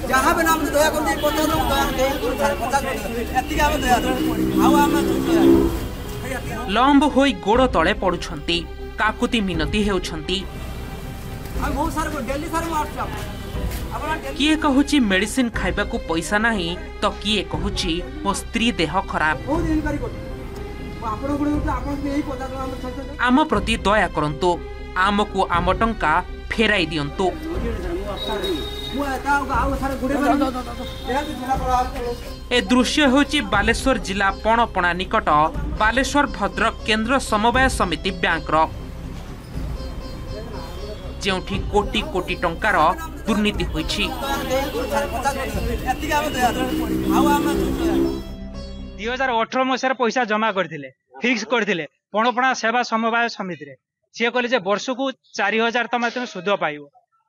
जहाँ भी नाम दया कर लंब होई गोड़ तले पड़ुछंती काकुति मिनती हेउछंती किए कहूची मेडिसिन खाइबा को पैसा नहीं तो किए कहूची मो स्त्री देह खराब आम प्रति दया करंतु आमको आम टंका फेराई दियंतु। ए दृश्य होची बालेश्वर जिला पणपणा निकट बालेश्वर भद्रक केंद्र समवाय समिति बैंक जेउठी कोटी कोटी टंकार दुर्नीति होईछि। 2018 मसीह पैसा जमा करथिले फिक्स करथिले पणपणा सेवा समवाय समिति रे सी कहले वर्ष को 4000 तुम सुध पाइब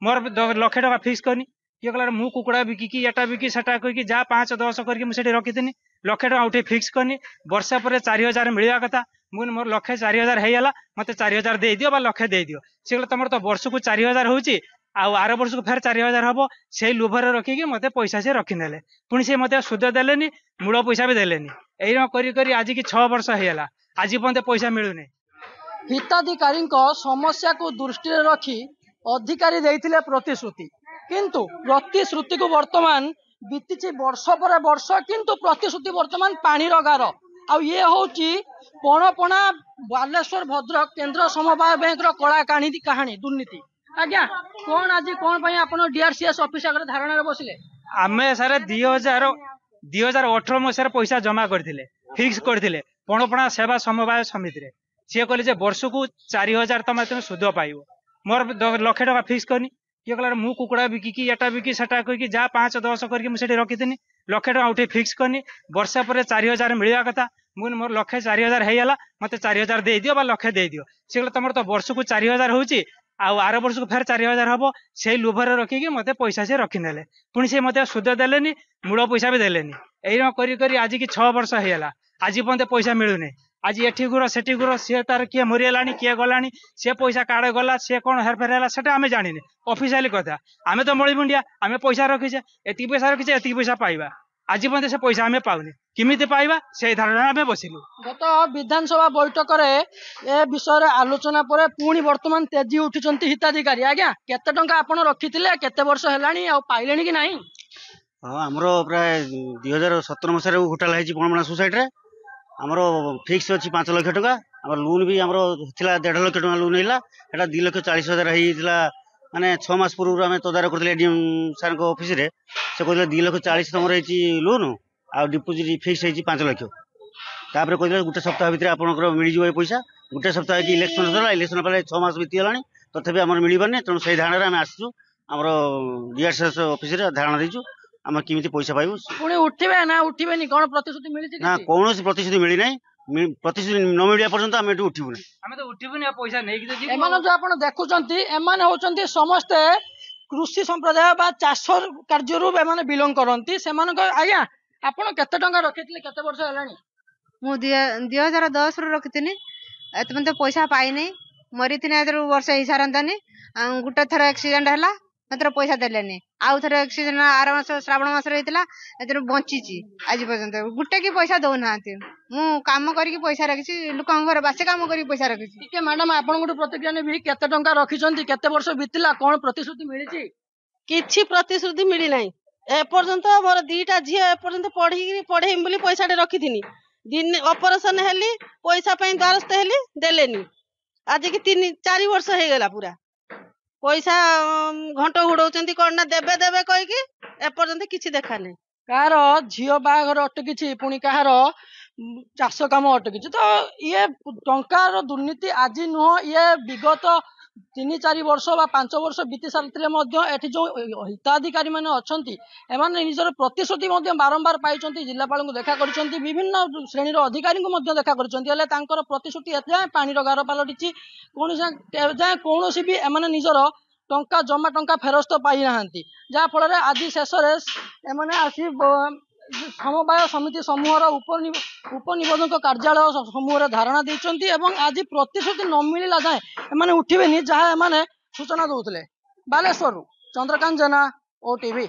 मोर 1 लाख टका फिक्स करनी किए कहला मु कुकुड़ा बिकी एटा बिकी सेटा कही जहाँ 5-10 करके रखीथी 1 लाख टका उठे फिक्स करनी वर्षा पर 4000 मिलवा कथा मुझे मोर 1,40,000 होगा मत 4000 दे दियो 1 लाख दे दियो सी कहले तुम तो वर्ष को 4000 होची आर वर्ष को फेर 4000 हम से लोभर रखिकी मत पैसा से रखिने पुणी से मत सुध देलेनी मूल पैसा भी देलेनी यही करी आज की 6 वर्ष होगा आज पर्यंत पैसा मिलूनी। हिताधिकारी समस्या को दृष्टि रखी अधिकारी देइथिले प्रतिश्रुति किंतु प्रतिश्रुति को वर्तमान बीती वर्ष पर वर्ष किंतु प्रतिश्रुति वर्तमान पानी गार आ ये होची पणपणा बालेश्वर भद्रक केंद्र समवाय बैंक कला कहानी दुर्नीति आज्ञा कौन आज कौन पाई आपण डीआरसीएस ऑफिस आगे धारणा बसिले आमे सारे 2018 मसीह पैसा जमा करथिले फिक्स करथिले पणपणा सेवा समवाय समिति रे सी कहले वर्ष को 4000 तुम सुध पाइब मोर 1 लाख टका फिक्स करनी किए कहला मु कुकुड़ा बिकी एटा बिकी सेटा कही जहाँ 5-10 करके रखीथी 1 लाख टका उठे फिक्स करनी वर्षा पर 4000 मिलवा कथा मुझे मोर 1,40,000 होगा मत 4000 दे दियो 1 लाख दे दियो सी कहले तुम तो वर्ष को 4000 होची आर वर्ष को फेर 4000 हम से लोभर रखिकी मत पैसा से रखिने पुणी से मत सुध देलेनी मूल पैसा भी देलेनी यही करी आज की 6 वर्ष होगा आज पर्यंत पैसा मिलूनी आज एठी गुर सेठी गुर सी तार किए मरीगला किए गला सी पैसा काड़े गला सी कौन हेरफेर है से आम जानी ऑफिशियली कथा आम तो मणिमुंडिया आम पैसा रखीचे एति पैसा रखीचे एति पैसा पाइबा आज पर्यंत से पैसा आम पाऊनी किमिति पाइबा से धारणा आम बसिलु। गत विधानसभा बैठक ए विषय आलोचना पर पुणी वर्तमान तेजी उठिचंती हिताधिकारी आज्ञा केते टंका आपण रखिथिले केते वर्ष हेलानी आ पाइलेनी कि नाही। हां हमरो प्राय 2017 मसिया घोटाला हेची पणपणा सोसाइटी रे आमर फिक्स अच्छी 5 लाख टका आम लोन भी आमर 1.5 लाख टका लोन है 2,40,000 माने 6 मास पूर्व आम तदारख करते एडीएम सार ऑफिस रे से कहते 2,40,000 तुम लोन आ डिपोजिट फिक्स है 5 लाख तापर कहते गोटे सप्ताह भितर आपंकर मिल पैसा गोटे सप्ताह की इलेक्शन सर इलेक्शन पर 6 मास बीतीगला तथापि आम मिलबानी तेणु से धारणा आम आसचु आमर डीआरसीएस ऑफिस रे धारणा देचु आम किमिति पैसा पाइबु पुणी उठिबे ना उठिबेनी कोन प्रतिश्रुति मिलिछि ना कोनोसी प्रतिश्रुति मिली नाही प्रतिश्रुति न मिलिया पर्यंत आम एटु उठिबुनी आमे तो उठिबुनी पैसा नै कि जे एमान जो आपण देखुचंती एमान होचंती समस्त कृषि संप्रदाय बा चाष कार्य रु एमान बिलोंग करंती सेमान आज्ञा आपण केते टंका रखितले केते वर्ष हेलानी मु 2010 रु रखितनी एतमन तो पैसा पाई नै मरिथिने एतरु वर्ष हि सारंतानी गुटे थर एक्सीडेंट हला मात्र पैसा देलेनी आउ थर एक्सीडेंट आर मास श्रावण मास रहितला एतरु बंचीची आज पर्यंत गुटे की पैसा दउ नांती मु काम करी पैसा रखिछि लोकन घर बासे काम करी पैसा रखिछि ठीक है मैडम आपण गुटे प्रतिक्रिया नेबी केते टंका रखिचंती केते वर्ष बीतला कोन प्रतिश्रुति मिलिछि किछि प्रतिश्रुति मिली नाही ए पर्यंत मोर दीटा झिया ए पर्यंत पढ़ेम बोली पैसा दे रखिथिनी दिन ऑपरेशन हेली पैसा पई द्वारस्थ हेली देलेनी आज की 3-4 वर्ष हे गेला पूरा पैसा घंट उड़ौचंती कोन ना देबे देबे कहि कि ए पर्यंत किछि देखा नै कार झियो बाघर अटकिछि पुणी कहार चाष काम अटकिछि तो ये टंकार दुर्नीति आज नुह ये विगत 3-4 वर्ष बा 5 वर्ष बीती सारी जो हिताधिकारी मैंने अच्छा एमाने निजर प्रतिश्रुति बारंबार पाई जिलापाल को देखा कर विभिन्न श्रेणीर अधिकारी को देखा कर प्रतिश्रुति एजाए पानी गार पलटि कौन जाए कौन भी एमाने निजर टंका जमा टंका फेरस्त पाई ना जहाँफल आज शेष एमाने आसी समवाय समिति समूहर उपनिबंधक कार्यालय समूह धारणा देइचंती एवं आज प्रतिश्रुति न मिलला जाए एमाने उठिबेनी जहाँ एमाने सूचना दौले बालेश्वर चंद्रकांत जेना ओटीवी।